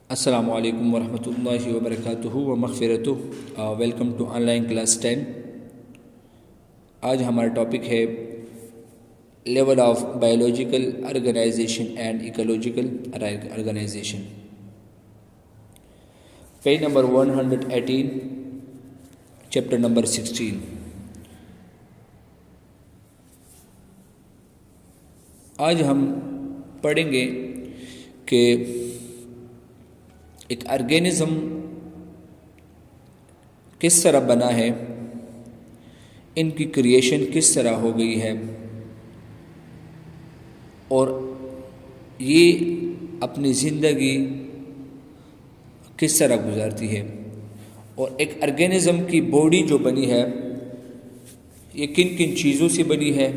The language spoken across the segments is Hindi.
अस्सलामु अलैकुम वरहमतुल्लाहि वबरकातुहू व मग़फ़िरतुहू। Welcome to online class 10। आज हमारा टॉपिक है level of biological organisation and ecological organisation. Page number 118, chapter number 16। आज हम पढ़ेंगे कि एक ऑर्गेनिज़म किस तरह बना है, इनकी क्रिएशन किस तरह हो गई है और ये अपनी ज़िंदगी किस तरह गुजारती है, और एक ऑर्गेनिज़म की बॉडी जो बनी है ये किन किन चीज़ों से बनी है।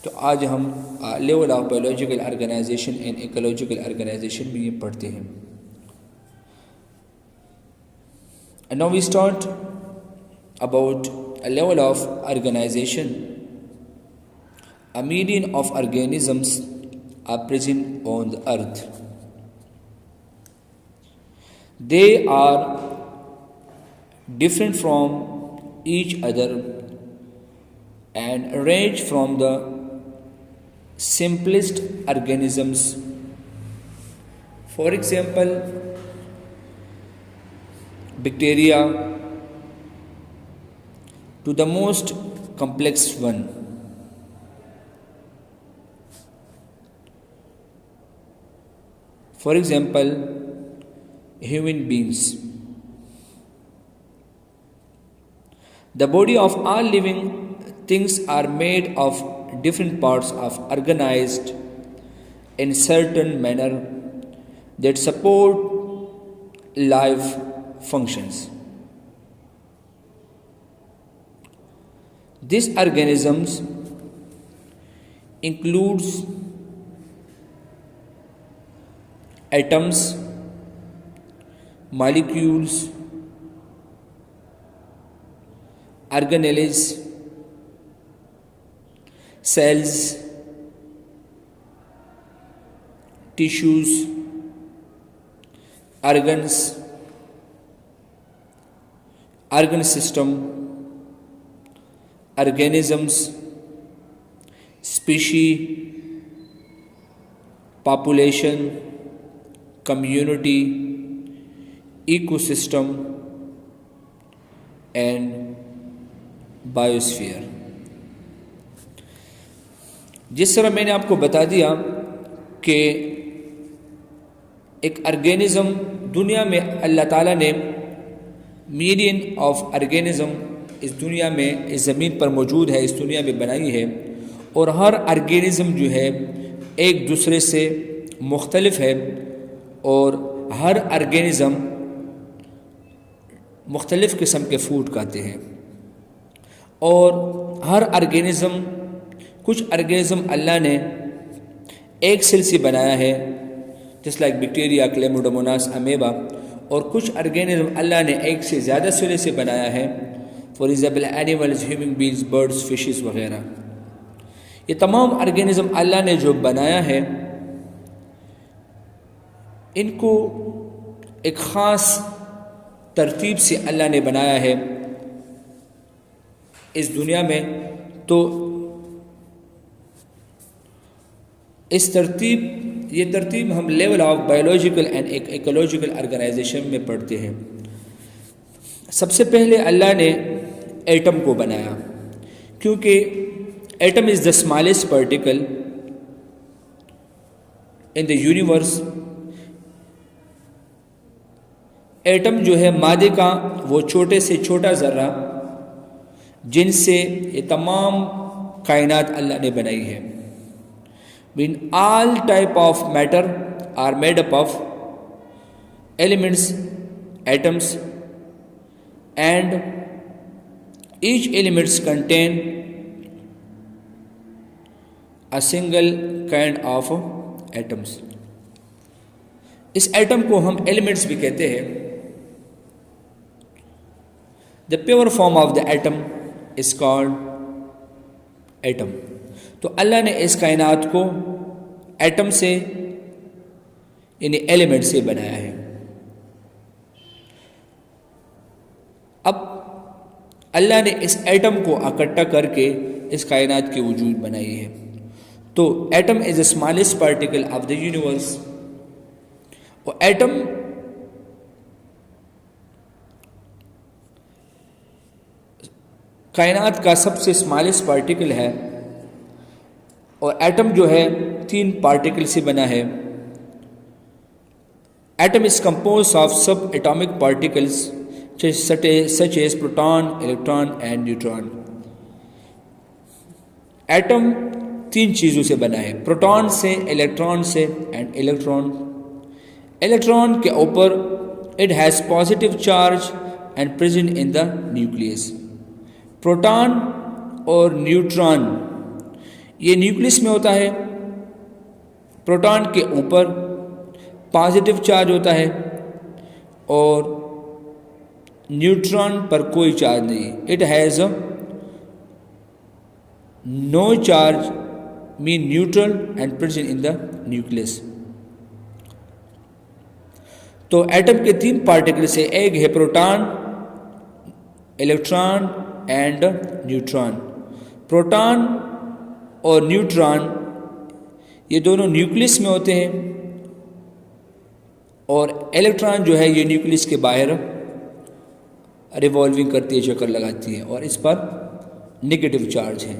तो आज हम level of biological organisation and ecological organization में ये पढ़ते हैं। And now we start about a level of organization. A million of organisms are present on the earth. They are different from each other and range from the simplest organisms, for example bacteria, to the most complex one. For example, human beings. The body of all living things are made of different parts of organized in certain manner that support life functions. These organisms includes atoms, molecules, organelles, cells, tissues, organs, organ system, organisms, species, population, community, ecosystem and biosphere। जिस तरह मैंने आपको बता दिया कि एक ऑर्गेनिज़म दुनिया में अल्लाह ताला ने मिलियन ऑफ ऑर्गेनिज़म इस दुनिया में, इस ज़मीन पर मौजूद है, इस दुनिया में बनाई है, और हर ऑर्गेनिज़म जो है एक दूसरे से मुख्तलिफ है और हर ऑर्गेनिज़म मुख्तलिफ़ किस्म के फूड खाते हैं। और हर ऑर्गेनिज़म, कुछ ऑर्गेनिज़म अल्लाह ने एक सेल से बनाया है, जस्ट लाइक बैक्टीरिया, क्लेमिडोमोनास, अमेबा, और कुछ ऑर्गेनिज़म अल्लाह ने एक से ज़्यादा सेल से बनाया है, for example animals, human beings, birds, fishes वगैरह। ये तमाम ऑर्गेनिज़म अल्लाह ने जो बनाया है इनको एक ख़ास तरतीब से अल्लाह ने बनाया है इस दुनिया में। तो ये तरतीब हम level of biological and ecological organization में पढ़ते हैं। सबसे पहले अल्लाह ने एटम को बनाया, क्योंकि atom is the smallest particle in the universe. Atom जो है मादे का वो छोटे से छोटा ज़र्रा जिनसे ये तमाम कायनात अल्लाह ने बनाई है। When all type of matter are made up of elements, atoms, and each elements contain a single kind of atoms. इस एटम को हम एलिमेंट्स भी कहते हैं। The pure form of the atom is called atom. तो अल्लाह ने इस कायनात को एटम से यानी एलिमेंट से बनाया है। अब अल्लाह ने इस एटम को इकट्ठा करके इस कायनात की वजूद बनाई है। तो atom is the smallest particle of the universe. और एटम कायनात का सबसे स्मॉलेस्ट पार्टिकल है। और एटम जो है 3 पार्टिकल से बना है। एटम इज कंपोज ऑफ सब atomic particles such as proton, electron and neutron। Atom 3 चीज़ों से बना है, प्रोटॉन से, इलेक्ट्रॉन से एंड इलेक्ट्रॉन। इलेक्ट्रॉन के ऊपर it has positive charge and present in the nucleus. Proton और न्यूट्रॉन ये न्यूक्लियस में होता है। प्रोटॉन के ऊपर पॉजिटिव चार्ज होता है और न्यूट्रॉन पर कोई चार्ज नहीं। It has no charge, mean neutral and present in the nucleus. तो एटम के 3 पार्टिकल से, एक है proton, electron and neutron. Proton और न्यूट्रॉन ये दोनों न्यूक्लियस में होते हैं और इलेक्ट्रॉन जो है ये न्यूक्लियस के बाहर रिवॉल्विंग करती है, चक्कर लगाती है और इस पर नेगेटिव चार्ज है।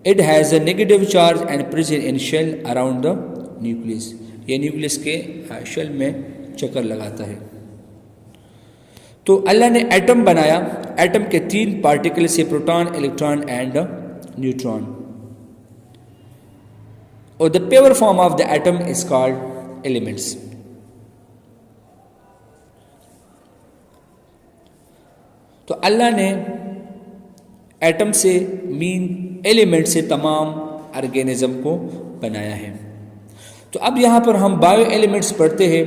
It has a negative charge and present in shell around the nucleus. ये न्यूक्लियस के शेल में चक्कर लगाता है। तो अल्लाह ने एटम बनाया। एटम के 3 पार्टिकल से, प्रोटॉन, इलेक्ट्रॉन एंड न्यूट्रॉन। और the pure form of the atom is called elements. तो अल्लाह ने एटम से, मीन एलिमेंट से, तमाम ऑर्गेनिज्म को बनाया है। तो अब यहाँ पर हम बायो एलिमेंट्स पढ़ते हैं।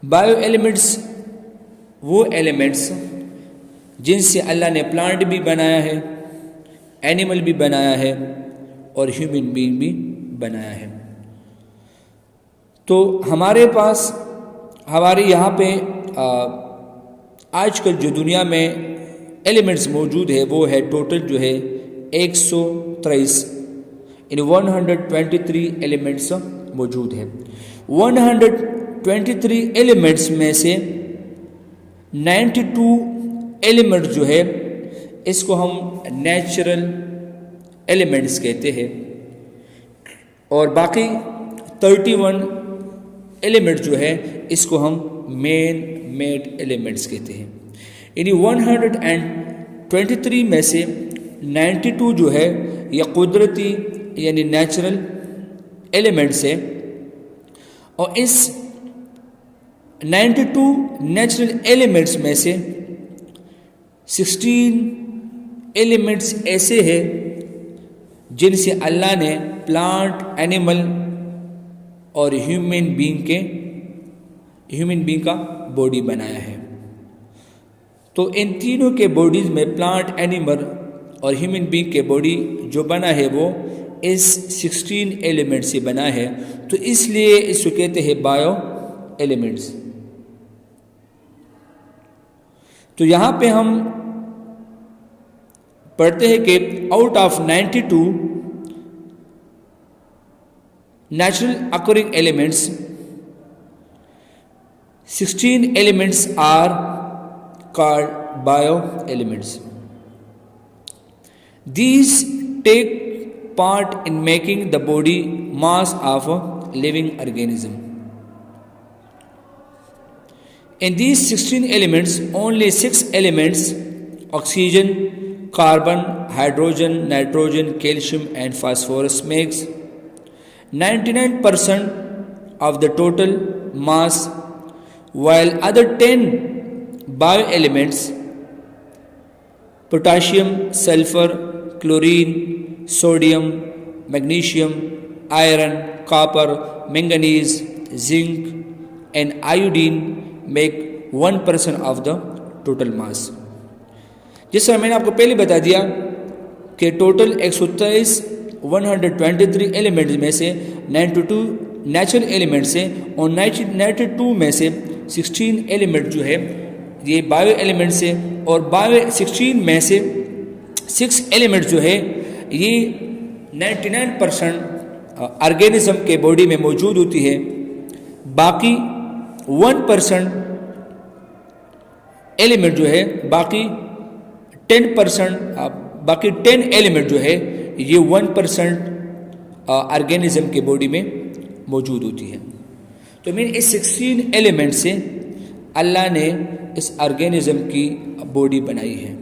बायो एलिमेंट्स वो एलिमेंट्स जिनसे अल्लाह ने प्लांट भी बनाया है, एनिमल भी बनाया है और ह्यूमन बीइंग भी बनाया है। तो हमारे पास, हमारे यहाँ पे आजकल जो दुनिया में एलिमेंट्स मौजूद है वो है टोटल जो है 123 इन 123 एलिमेंट्स मौजूद है। 123 एलिमेंट्स में से 92 एलिमेंट जो है इसको हम नेचुरल एलिमेंट्स कहते हैं और बाकी 31 एलिमेंट जो है इसको हम मेन मेड एलिमेंट्स कहते हैं। यानी 123 में से 92 जो है यह कुदरती यानी नेचुरल एलिमेंट्स है और इस 92 नेचुरल एलिमेंट्स में से 16 एलिमेंट्स ऐसे हैं जिनसे अल्लाह ने प्लांट, एनिमल और ह्यूमन बीइंग का बॉडी बनाया है। तो इन तीनों के बॉडीज में, प्लांट, एनिमल और ह्यूमन बीइंग के बॉडी जो बना है वो इस 16 एलिमेंट से बना है। तो इसलिए इसको कहते हैं बायो एलिमेंट्स। तो यहाँ पे हम पढ़ते हैं कि out of 92 natural occurring elements, 16 elements are called bioelements. These take part in making the body mass of a living organism. In these 16 elements, only 6 elements, oxygen, carbon, hydrogen, nitrogen, calcium and phosphorus makes 99% of the total mass, while other 10 bioelements, potassium, sulfur, chlorine, sodium, magnesium, iron, copper, manganese, zinc and iodine make 1% of the total mass। जिस तरह मैंने आपको पहले बता दिया कि टोटल 123 एलिमेंट्स में से 92 नेचुरल एलिमेंट्स हैं और 92 में से 16 एलिमेंट जो है ये बायो एलिमेंट्स है और बायो 16 में से 6 एलिमेंट जो है ये 99% ऑर्गेनिज्म के बॉडी में मौजूद होती है। बाकी 1% एलिमेंट जो है बाकी 10 एलिमेंट जो है ये 1% ऑर्गेनिज्म के बॉडी में मौजूद होती है। तो मीन इस 16 एलिमेंट से अल्लाह ने इस ऑर्गेनिज्म की बॉडी बनाई है।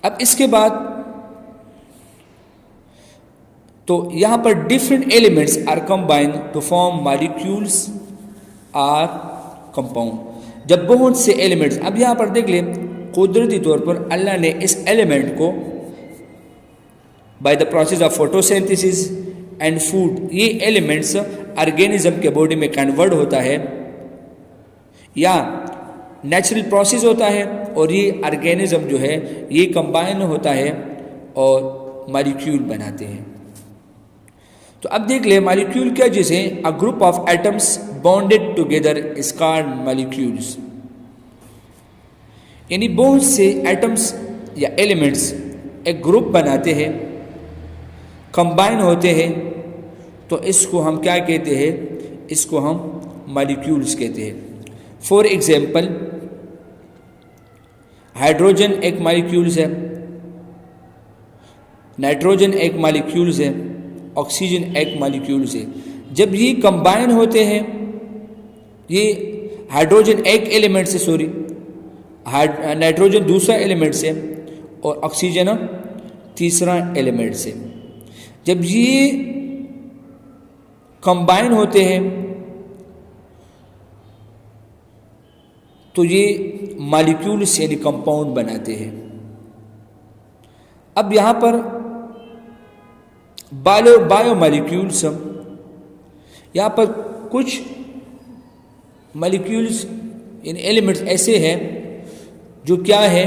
अब इसके बाद तो यहां पर different elements are combined to form molecules or compound. जब बहुत से एलिमेंट्स, अब यहां पर देख ले कुदरती तौर पर अल्लाह ने इस एलिमेंट को by the process of photosynthesis and food, ये एलिमेंट्स ऑर्गेनिज्म के बॉडी में कन्वर्ट होता है या नेचुरल प्रोसेस होता है और ये ऑर्गेनिज्म जो है ये कंबाइन होता है और मॉलिक्यूल बनाते हैं। तो अब देख ले मॉलिक्यूल क्या, जैसे a group of atoms bonded together is called molecules. यानी बहुत से एटम्स या एलिमेंट्स एक ग्रुप बनाते हैं, कंबाइन होते हैं, तो इसको हम क्या कहते हैं, इसको हम मॉलिक्यूल्स कहते हैं। फॉर एग्जाम्पल हाइड्रोजन एक मॉलिक्यूल्स है, नाइट्रोजन एक मॉलिक्यूल्स है, ऑक्सीजन एक मॉलिक्यूल्स है। जब ये कंबाइन होते हैं, ये हाइड्रोजन एक एलिमेंट से, सॉरी नाइट्रोजन दूसरा एलिमेंट से और ऑक्सीजन तीसरा एलिमेंट से, जब ये कंबाइन होते हैं तो ये मॉलिक्यूल्स यानी कंपाउंड बनाते हैं। अब यहां पर बायो मॉलिक्यूल्स, यहां पर कुछ मॉलिक्यूल्स इन एलिमेंट्स ऐसे हैं जो क्या है,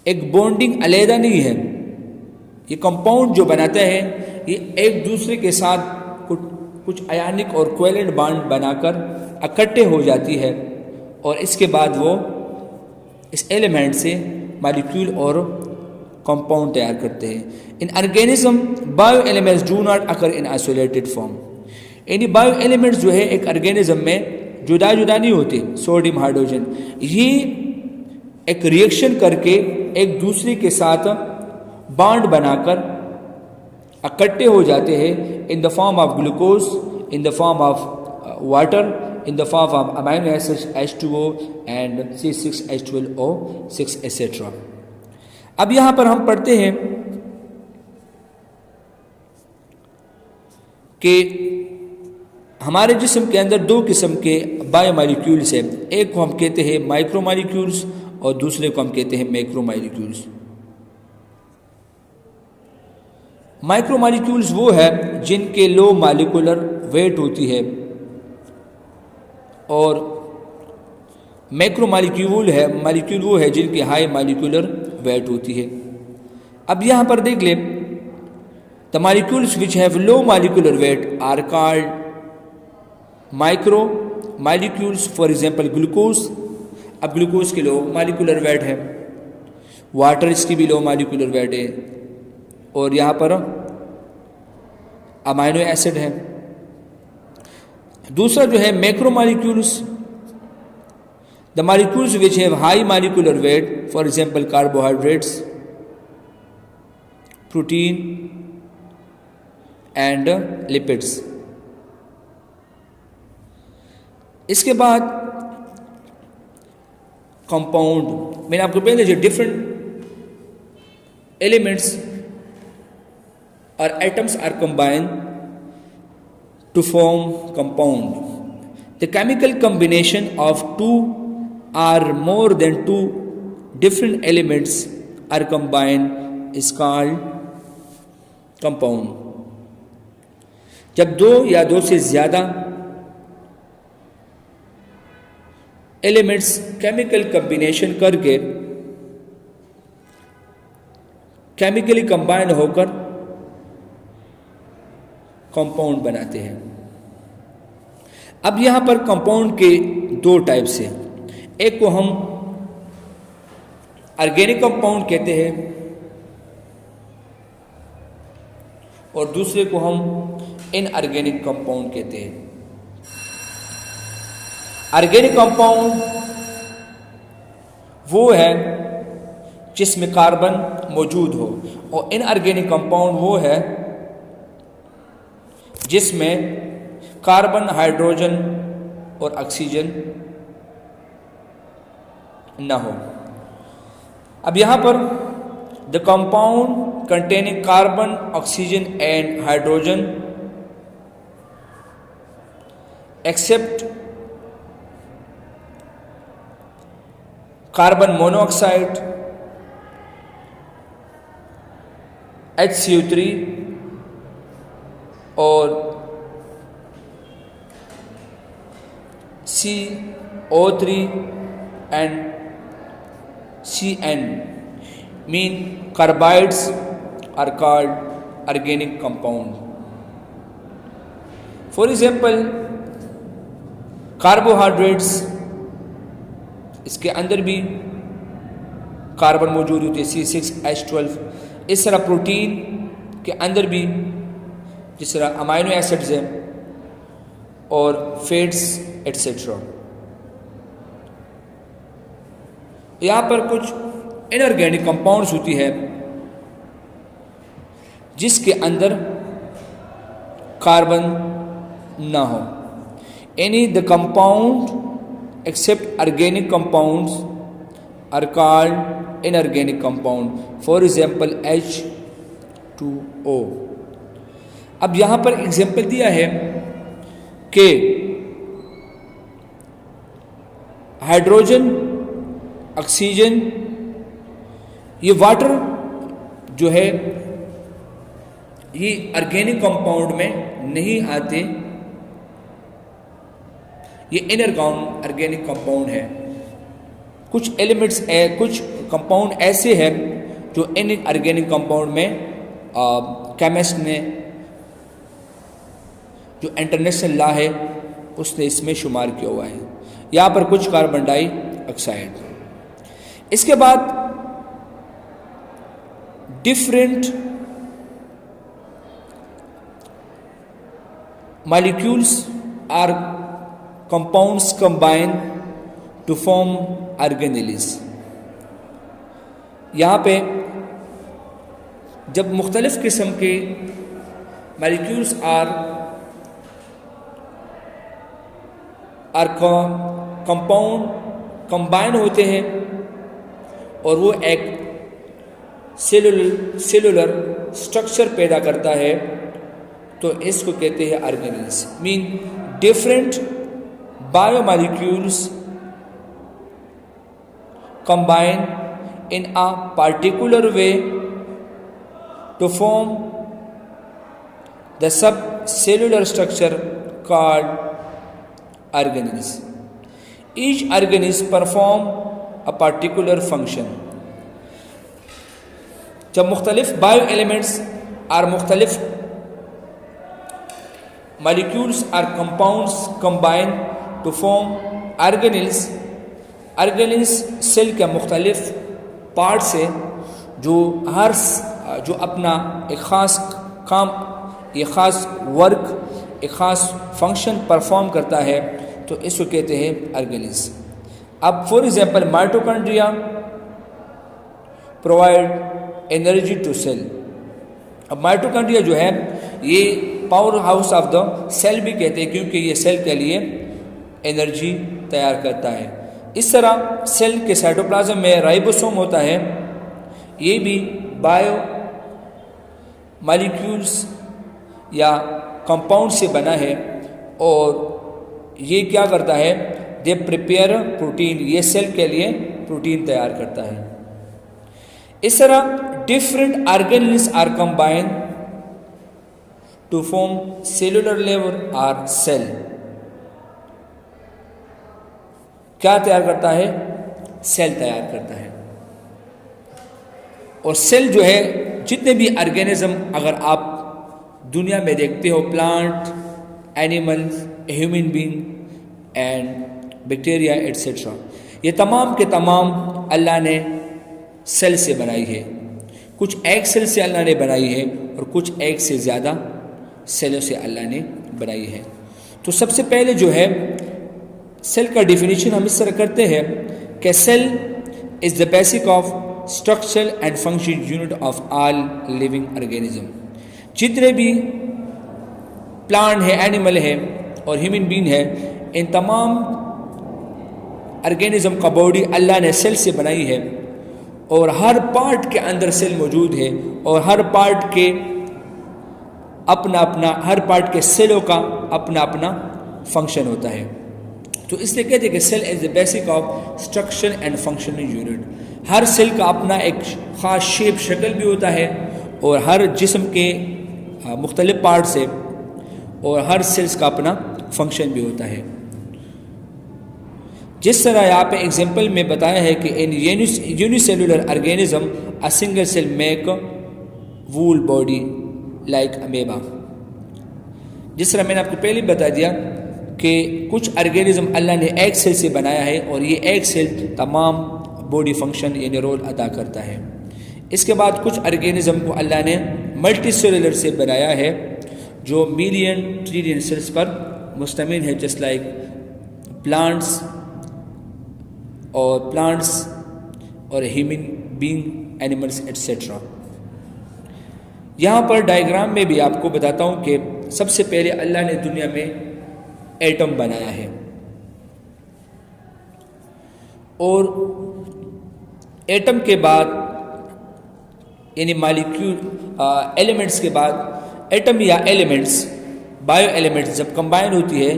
एक बॉन्डिंग अलहदा नहीं है। ये कंपाउंड जो बनाता है ये एक दूसरे के साथ कुछ आयनिक और कोवेलेंट बॉन्ड बनाकर इकट्ठे हो जाती है और इसके बाद वो इस एलिमेंट से मॉलिक्यूल और कंपाउंड तैयार करते हैं। इन organism bio elements do not occur in isolated form. यानी बायो एलिमेंट्स जो है एक ऑर्गेनिज्म में जुदा जुदा नहीं होते। सोडियम हाइड्रोजन ये एक रिएक्शन करके एक दूसरे के साथ बॉन्ड बनाकर इकट्ठे हो जाते हैं in the form of glucose, in the form of water, in the form of amino acids H2O and C6H12O6 etc. अब यहां पर हम पढ़ते हैं कि हमारे जिस्म के अंदर दो किस्म के बायोमॉलिक्यूल्स हैं। एक को हम कहते हैं माइक्रोमॉलिक्यूल्स और दूसरे को हम कहते हैं मैक्रोमॉलिक्यूल्स। माइक्रोमॉलिक्यूल्स वो है जिनके लो मॉलिक्यूलर वेट होती है और मैक्रोमॉलिक्यूल वो है जिनकी हाई मॉलिक्यूलर वेट होती है। अब यहाँ पर देख ले, the molecules which have low molecular weight are called micro molecules. For example glucose, अब ग्लूकोज की लो मॉलिक्यूलर वेट है, वाटर इसकी भी लो मॉलिक्यूलर वेट है और यहाँ पर अमाइनो एसिड है। दूसरा जो है macromolecules, the molecules which have high molecular weight, for example carbohydrates, protein and lipids. इसके बाद कंपाउंड, मैंने आपको पहले जो डिफरेंट एलिमेंट्स और atoms are combined to form compound. The chemical combination of two or more than two different elements are combined is called compound. जब दो या दो से ज़्यादा एलिमेंट्स केमिकल कम्बिनेशन करके केमिकली कंबाइन होकर कंपाउंड बनाते हैं। अब यहाँ पर कंपाउंड के दो टाइप्स हैं, एक को हम ऑर्गेनिक कंपाउंड कहते हैं और दूसरे को हम इनऑर्गेनिक कंपाउंड कहते हैं। ऑर्गेनिक कंपाउंड वो है जिसमें कार्बन मौजूद हो और इनऑर्गेनिक कंपाउंड वो है जिसमें कार्बन, हाइड्रोजन और ऑक्सीजन न हो। अब यहाँ पर the compound containing carbon, oxygen and hydrogen except carbon monoxide HCO3 और CO3 and CN mean carbides are called organic compound. For example, carbohydrates, इसके अंदर भी कार्बन मौजूद होती है C6H12। इस तरह प्रोटीन के अंदर भी जिस तरह अमाइनो एसिड्स हैं और फैट्स एटसेट्रा। यहाँ पर कुछ इनऑर्गेनिक कंपाउंड्स होती है जिसके अंदर कार्बन ना हो। Any the compound except organic compounds are called inorganic compound. For example H2O। अब यहाँ पर एग्जाम्पल दिया है कि हाइड्रोजन, ऑक्सीजन, ये वाटर जो है ये ऑर्गेनिक कंपाउंड में नहीं आते, ये इनऑर्गेनिक कंपाउंड है। कुछ एलिमेंट्स कुछ कंपाउंड ऐसे हैं जो इनऑर्गेनिक कंपाउंड में केमिस्ट ने जो इंटरनेशनल लॉ है उसने इसमें शुमार किया हुआ है। यहाँ पर कुछ कार्बन डाइऑक्साइड। इसके बाद different molecules or compounds combine to form organelles. यहाँ पे जब मुख्तलिफ किस्म के मॉलिक्यूल्स आर कंपाउंड कंबाइन होते हैं और वो एक सेलुलर स्ट्रक्चर पैदा करता है, तो इसको कहते हैं organelles. Mean different biomolecules combine in a particular way to form the subcellular structure called organelles. Each organelle perform a particular function. जब मुख्तलिफ बायो एलिमेंट्स और मुख्तलिफ molecules or compounds combine to form organelles, organelles cell के मुख्तलिफ पार्ट से जो अपना एक ख़ास काम, एक ख़ास वर्क, एक ख़ास फंक्शन परफॉर्म करता है, तो इसको कहते हैं ऑर्गेनेल्स। अब for example mitochondria provide energy to cell. अब माइटोकॉन्ड्रिया जो है ये power house of the cell भी कहते हैं क्योंकि ये सेल के लिए एनर्जी तैयार करता है। इस तरह सेल के साइटोप्लाज्म में राइबोसोम होता है, ये भी बायो मॉलिक्यूल्स या कंपाउंड से बना है और ये क्या करता है, दे प्रिपेयर प्रोटीन, ये सेल के लिए प्रोटीन तैयार करता है। इस तरह different organelles are combine to form cellular level or cell. क्या तैयार करता है? सेल तैयार करता है। और सेल जो है जितने भी ऑर्गेनिज्म अगर आप दुनिया में देखते हो, plant, animals, human being and bacteria etcetera, ये तमाम के तमाम अल्लाह ने सेल से बनाई है। कुछ एक सेल से अल्लाह ने बनाई है और कुछ एक से ज़्यादा सेलों से अल्लाह ने बनाई है। तो सबसे पहले जो है सेल का डिफिनीशन हम इस तरह करते हैं कि cell is the basic of structural and function unit of all living organism. जितने भी प्लांट है, एनिमल है और ह्यूमन बीइंग है, इन तमाम ऑर्गेनिज्म का बॉडी अल्लाह ने सेल से बनाई है और हर पार्ट के अंदर सेल मौजूद है और हर पार्ट के अपना अपना, हर पार्ट के सेलों का अपना अपना फंक्शन होता है। तो इसलिए कहते हैं कि cell is the basic of structure and functional unit. हर सेल का अपना एक ख़ास शेप, शक्ल भी होता है और हर जिस्म के मुख्तलिफ पार्ट्स है और हर सेल्स का अपना फंक्शन भी होता है। जिस तरह यहाँ पे एग्जाम्पल में बताया है कि in unicellular organism a single cell make whole body like amoeba. जिस तरह मैंने आपको पहले बता दिया कि कुछ ऑर्गेनिज्म अल्लाह ने एक सेल से बनाया है और ये एक सेल तमाम बॉडी फंक्शन यानी रोल अदा करता है। इसके बाद कुछ ऑर्गेनिज्म को अल्लाह ने मल्टी सेलुलर से बनाया है जो मिलियन ट्रिलियन सेल्स पर मुश्तमिल है, जस्ट लाइक प्लांट्स और ह्यूमन बीइंग, एनिमल्स एट्सेट्रा। यहाँ पर डायग्राम में भी आपको बताता हूँ कि सबसे पहले अल्लाह ने दुनिया में एटम बनाया है और एटम के बाद यानी मालिक्यूल एलिमेंट्स के बाद एटम या एलिमेंट्स, बायो एलिमेंट्स जब कंबाइन होती है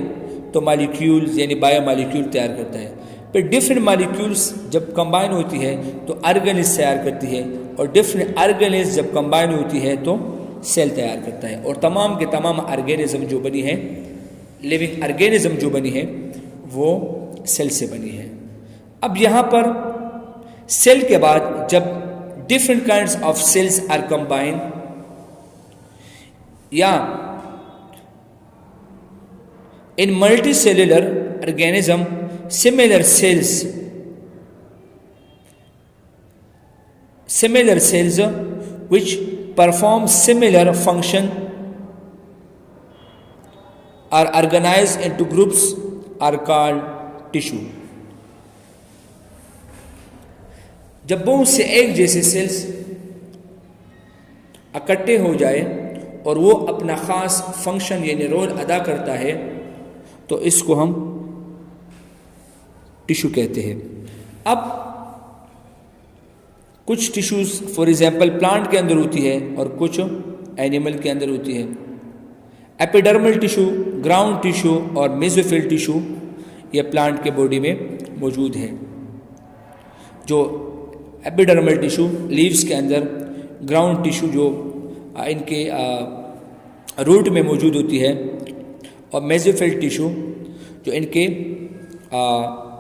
तो मालिक्यूल्स यानी बायो मालिक्यूल तैयार करता है। फिर डिफरेंट मालिक्यूल्स जब कंबाइन होती है तो ऑर्गेनिज तैयार करती है और डिफरेंट ऑर्गेनिज जब कंबाइन होती है तो सेल तैयार करता है और तमाम के तमाम ऑर्गेनिज्म जो बनी है, लिविंग ऑर्गेनिज्म जो बनी है वो सेल से बनी है। अब यहाँ पर सेल के बाद जब different kinds of cells are combine या in multicellular organism similar cells which perform similar function are organized into groups are called tissue। जब बहुत से एक जैसे सेल्स इकट्ठे हो जाए और वो अपना ख़ास फंक्शन यानी रोल अदा करता है तो इसको हम टिश्यू कहते हैं। अब कुछ टिश्यूज़ फॉर एग्जांपल प्लांट के अंदर होती है और कुछ एनिमल के अंदर होती है। एपिडर्मल टिश्यू, ग्राउंड टिश्यू और मेसोफिल टिश्यू ये प्लांट के बॉडी में मौजूद है। जो एपिडर्मल टिश्यू लीव्स के अंदर, ग्राउंड टिश्यू जो इनके रूट में मौजूद होती है और मेसोफिल टिश्यू जो इनके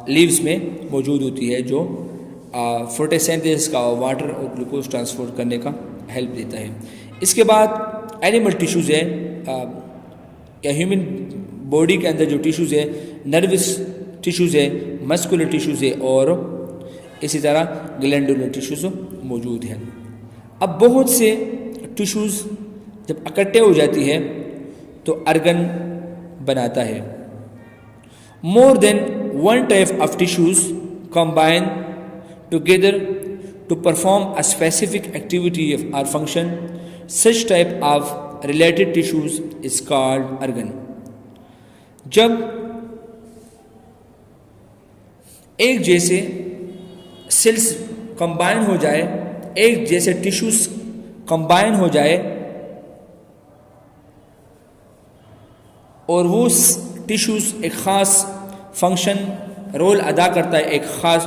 लीव्स में मौजूद होती है जो फोटोसिंथेसिस का वाटर और ग्लूकोज ट्रांसपोर्ट करने का हेल्प देता है। इसके बाद एनिमल टिश्यूज़ है या ह्यूमन बॉडी के अंदर जो टिश्यूज़ है, नर्वस टिश्यूज़ है, मस्कुलर टिश्यूज़ है और इसी तरह ग्लैंडुलर टिश्यूज़ मौजूद हैं। अब बहुत से टिश्यूज़ जब इकट्ठे हो जाती है तो ऑर्गन बनाता है। More than one type of tissues combine together to perform a specific activity or function. Such type of related tissues is called organ। जब एक जैसे सेल्स कंबाइन हो जाए, एक जैसे टिश्यूज कंबाइन हो जाए और वो टिश्यूज एक ख़ास फंक्शन रोल अदा करता है, एक ख़ास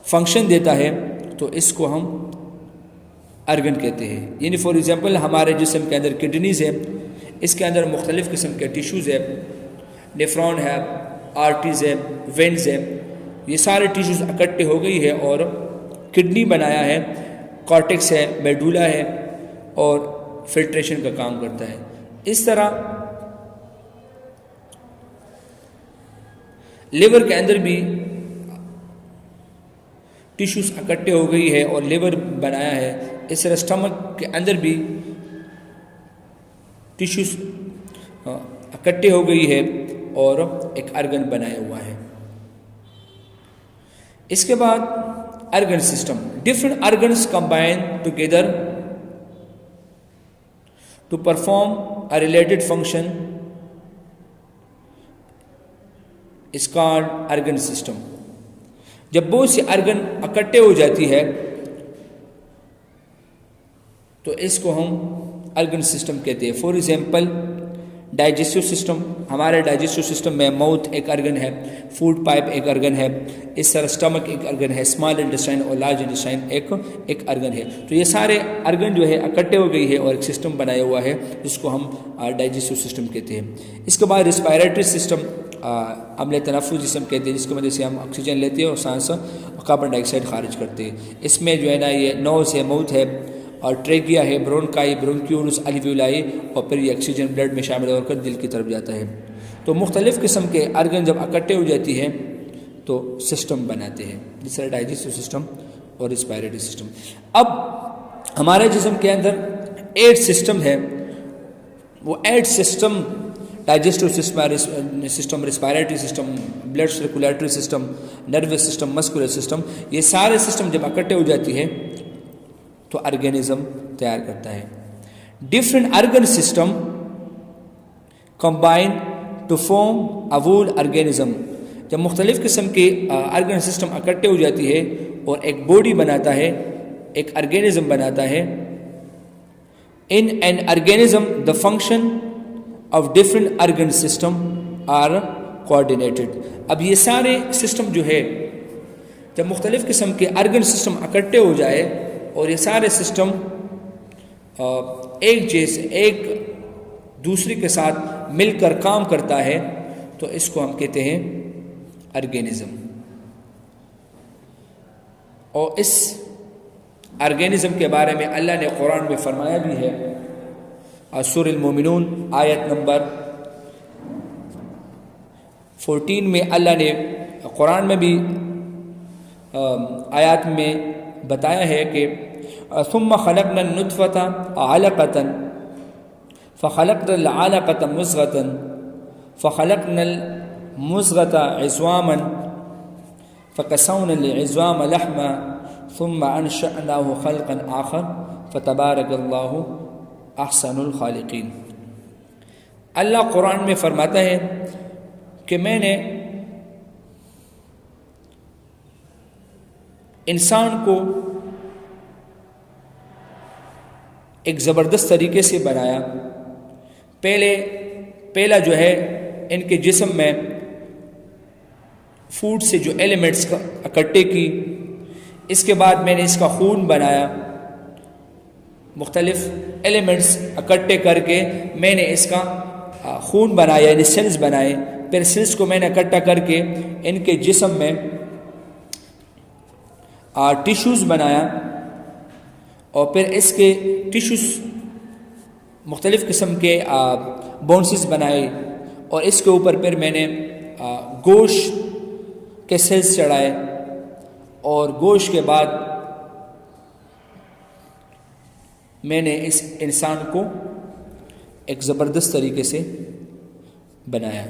फंक्शन देता है तो इसको हम ऑर्गन कहते हैं। यानी फॉर एग्ज़ाम्पल हमारे जिस्म के अंदर किडनीज़ है, इसके अंदर मुख्तलिफ़ किस्म के टिश्यूज़ है, नेफ्रॉन है, आर्टरीज़ है, वेन्स है, ये सारे टिश्यूज़ इकट्ठे हो गई है और किडनी बनाया है। कॉर्टेक्स है, मेडुला है और फिल्ट्रेशन का काम करता है। इस तरह लिवर के अंदर भी टिश्यूज इकट्ठे हो गई है और लिवर बनाया है। इस तरह स्टमक के अंदर भी टिश्यूज इकट्ठे हो गई है और एक अर्गन बनाया हुआ है। इसके बाद organ system, different organs combine together to perform a related function is called organ system. जब बहुत सी अर्गन इकट्ठे हो जाती है तो इसको हम अर्गन सिस्टम कहते हैं। फॉर एग्जांपल डाइजेस्टिव सिस्टम, हमारे डाइजेस्टिव सिस्टम में माउथ एक अर्गन है, फूड पाइप एक अर्गन है, इस तरह स्टमक एक अर्गन है, स्मॉल इंटेस्टाइन और लार्ज इंटेस्टाइन एक अर्गन है। तो ये सारे अर्गन जो है इकट्ठे हो गई है और एक सिस्टम बनाया हुआ है जिसको हम डाइजेस्टिव सिस्टम कहते हैं। इसके बाद रिस्पायरेटरी सिस्टम, अम्ल तनफ़ुस जिसम कहते हैं, जिसकी वजह से हम ऑक्सीजन लेते हैं और सांस कार्बन डाइऑक्साइड खारिज करते हैं। इसमें जो है ना ये नोज़ है, माउथ है और ट्रेकिया है, ब्रोंकाई, ब्रोंक्यूल्स, अल्वियोलाई और फिर ये ऑक्सीजन ब्लड में शामिल होकर दिल की तरफ जाता है। तो मुख्तलिफ़ किस्म के अर्गन जब इकट्ठे हो जाती हैं तो सिस्टम बनाते हैं, जिस तरह डाइजेस्टिव सिस्टम और रिस्पायरेटरी सिस्टम। अब हमारे जिस्म के अंदर 8 सिस्टम है, वो 8 system digestive system, respiratory system, blood circulatory system, nervous system, muscular system, ये सारे सिस्टम जब इकट्ठे हो जाती है तो ऑर्गेनिज्म तैयार करता है। Different organ system combine to form a whole organism. जब मुख्तलिफ़ किस्म के अर्गन सिस्टम इकट्ठे हो जाती है और एक बॉडी बनाता है, एक ऑर्गेनिज्म बनाता है। In an organism the function of different organ system are coordinated. अब ये सारे सिस्टम जो है, जब मुख्तलिफ़ किस्म के अर्गन सिस्टम इकट्ठे हो जाए और ये सारे सिस्टम एक जैसे एक दूसरे के साथ मिलकर काम करता है तो इसको हम कहते हैं ऑर्गेनिज्म। और इस ऑर्गेनिज्म के बारे में अल्लाह ने कुरान में फरमाया भी है। सूरह अल-मोमिनून आयत नंबर 14 में अल्लाह ने कुरान में भी आयत में बताया है कि सुम्मा खलक़नन नुत्फ़ता अलक़तन फ़खलक़नल अलक़त मुज़ग़तन फ़खलक़नल मुज़ग़ता इज़्वामन फ़कसौनल इज़्वाम लहमा सुम्मा अंशअनाहु ख़ल्क़न आख़र फ़तबारकल्लाहु अहसनुल ख़ालिक़ीन। अल्लाह कुरान में फरमाता है कि मैंने इंसान को एक ज़बरदस्त तरीके से बनाया। पहला जो है इनके जिस्म में फूड से जो एलिमेंट्स इकट्ठे की, इसके बाद मैंने इसका खून बनाया, मुख्तलिफ एलिमेंट्स इकट्ठे करके मैंने इसका खून बनाया, यानी सेल्स बनाए। फिर सेल्स को मैंने इकट्ठा करके इनके जिस्म में टिश्यूज़ बनाया और फिर इसके टिश्यूज़ मुख्तलिफ़ किस्म के बोन्सेस बनाए और इसके ऊपर फिर मैंने गोश्त के सेल्स चढ़ाए और गोश्त के बाद मैंने इस इंसान को एक ज़बरदस्त तरीके से बनाया।